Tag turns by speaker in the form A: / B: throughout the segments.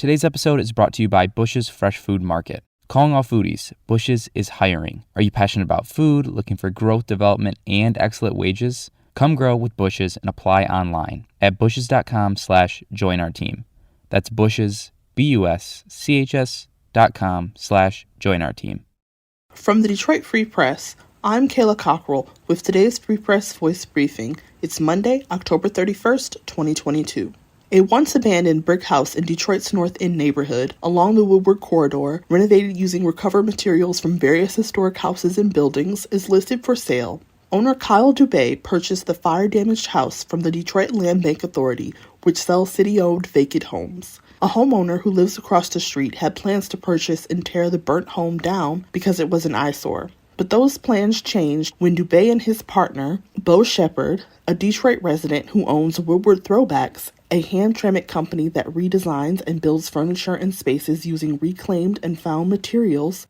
A: Today's episode is brought to you by Bush's Fresh Food Market. Calling all foodies, Bush's is hiring. Are you passionate about food, looking for growth, development, and excellent wages? Come grow with Bush's and apply online at bushes.com/join our team. That's Bush's, BUSCHS.com/join our team.
B: From the Detroit Free Press, I'm Kayla Cockrell with today's Free Press Voice Briefing. It's Monday, October 31st, 2022. A once-abandoned brick house in Detroit's North End neighborhood along the Woodward Corridor, renovated using recovered materials from various historic houses and buildings, is listed for sale. Owner Kyle Dubé purchased the fire-damaged house from the Detroit Land Bank Authority, which sells city-owned vacant homes. A homeowner who lives across the street had plans to purchase and tear the burnt home down because it was an eyesore. But those plans changed when Dubé and his partner, Bo Shepard, a Detroit resident who owns Woodward Throwbacks, a hand-trammet company that redesigns and builds furniture and spaces using reclaimed and found materials,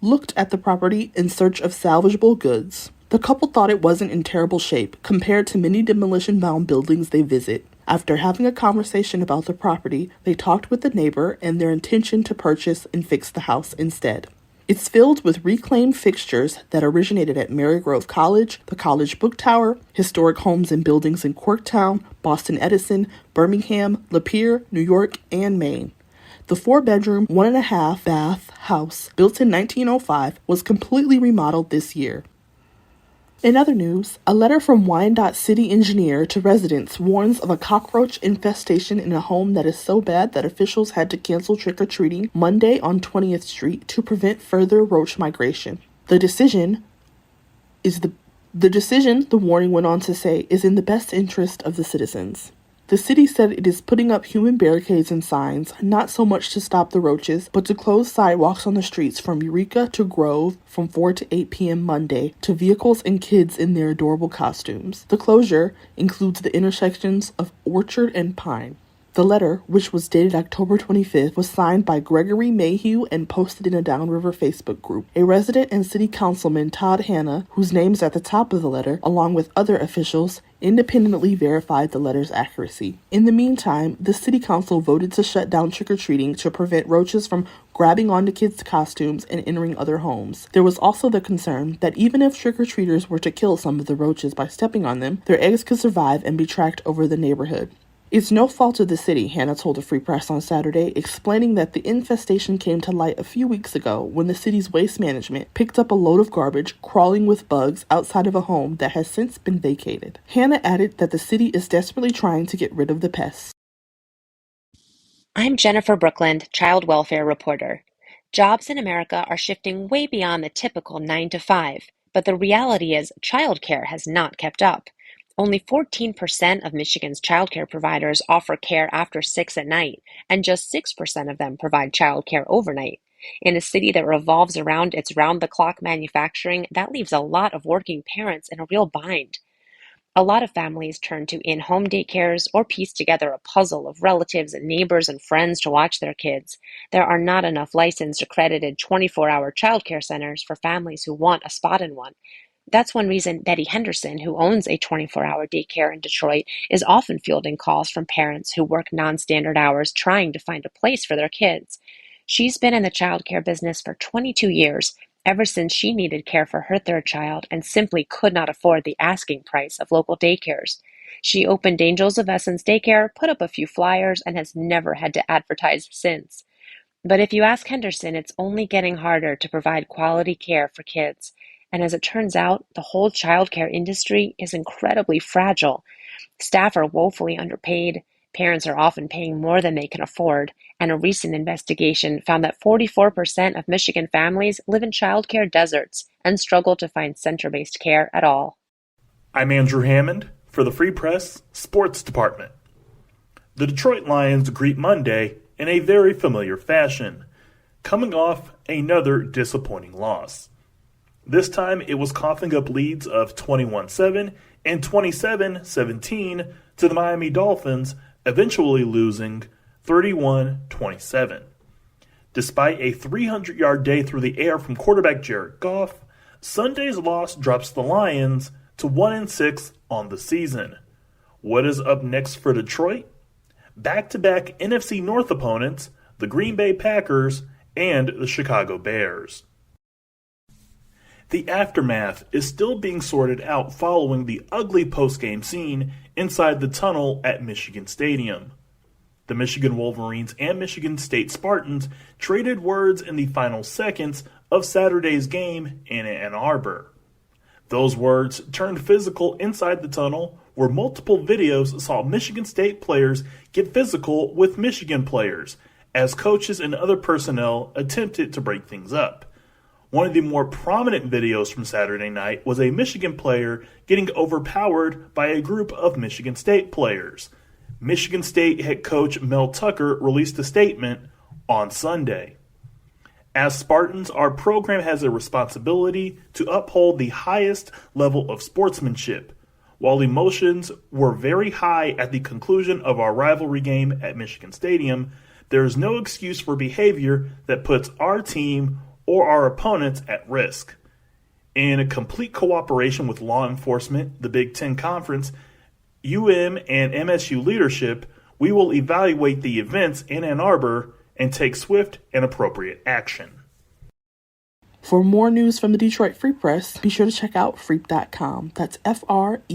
B: looked at the property in search of salvageable goods. The couple thought it wasn't in terrible shape compared to many demolition-bound buildings they visit. After having a conversation about the property, they talked with the neighbor and their intention to purchase and fix the house instead. It's filled with reclaimed fixtures that originated at Marygrove College, the College Book Tower, historic homes and buildings in Corktown, Boston Edison, Birmingham, Lapeer, New York, and Maine. The 4-bedroom, 1.5-bath house, built in 1905, was completely remodeled this year. In other news, a letter from Wyandotte city engineer to residents warns of a cockroach infestation in a home that is so bad that officials had to cancel trick-or-treating Monday on 20th Street to prevent further roach migration. The decision, the warning went on to say, is in the best interest of the citizens. The city said it is putting up human barricades and signs, not so much to stop the roaches, but to close sidewalks on the streets from Eureka to Grove from 4 to 8 p.m. Monday to vehicles and kids in their adorable costumes. The closure includes the intersections of Orchard and Pine. The letter, which was dated October 25th, was signed by Gregory Mayhew and posted in a Downriver Facebook group. A resident and city councilman, Todd Hanna, whose name is at the top of the letter, along with other officials, independently verified the letter's accuracy. In the meantime, the city council voted to shut down trick-or-treating to prevent roaches from grabbing onto kids' costumes and entering other homes. There was also the concern that even if trick-or-treaters were to kill some of the roaches by stepping on them, their eggs could survive and be tracked over the neighborhood. It's no fault of the city, Hannah told the Free Press on Saturday, explaining that the infestation came to light a few weeks ago when the city's waste management picked up a load of garbage crawling with bugs outside of a home that has since been vacated. Hannah added that the city is desperately trying to get rid of the pests.
C: I'm Jennifer Brookland, child welfare reporter. Jobs in America are shifting way beyond the typical 9 to 5, but the reality is childcare has not kept up. Only 14% of Michigan's childcare providers offer care after 6 at night, and just 6% of them provide childcare overnight. In a city that revolves around its round-the-clock manufacturing, that leaves a lot of working parents in a real bind. A lot of families turn to in-home daycares or piece together a puzzle of relatives and neighbors and friends to watch their kids. There are not enough licensed, accredited 24-hour childcare centers for families who want a spot in one. That's one reason Betty Henderson, who owns a 24-hour daycare in Detroit, is often fielding calls from parents who work non-standard hours trying to find a place for their kids. She's been in the childcare business for 22 years, ever since she needed care for her third child and simply could not afford the asking price of local daycares. She opened Angels of Essence Daycare, put up a few flyers, and has never had to advertise since. But if you ask Henderson, it's only getting harder to provide quality care for kids. And as it turns out, the whole childcare industry is incredibly fragile. Staff are woefully underpaid, parents are often paying more than they can afford, and a recent investigation found that 44% of Michigan families live in childcare deserts and struggle to find center-based care at all.
D: I'm Andrew Hammond for the Free Press Sports Department. The Detroit Lions greet Monday in a very familiar fashion, coming off another disappointing loss. This time, it was coughing up leads of 21-7 and 27-17 to the Miami Dolphins, eventually losing 31-27. Despite a 300-yard day through the air from quarterback Jared Goff, Sunday's loss drops the Lions to 1-6 on the season. What is up next for Detroit? Back-to-back NFC North opponents, the Green Bay Packers, and the Chicago Bears. The aftermath is still being sorted out following the ugly postgame scene inside the tunnel at Michigan Stadium. The Michigan Wolverines and Michigan State Spartans traded words in the final seconds of Saturday's game in Ann Arbor. Those words turned physical inside the tunnel, where multiple videos saw Michigan State players get physical with Michigan players, as coaches and other personnel attempted to break things up. One of the more prominent videos from Saturday night was a Michigan player getting overpowered by a group of Michigan State players. Michigan State head coach Mel Tucker released a statement on Sunday. As Spartans, our program has a responsibility to uphold the highest level of sportsmanship. While emotions were very high at the conclusion of our rivalry game at Michigan Stadium, there is no excuse for behavior that puts our team or our opponents at risk. In a complete cooperation with law enforcement, the Big Ten Conference, UM and MSU leadership, we will evaluate the events in Ann Arbor and take swift and appropriate action.
B: For more news from the Detroit Free Press, be sure to check out freep.com. That's FREEP.com.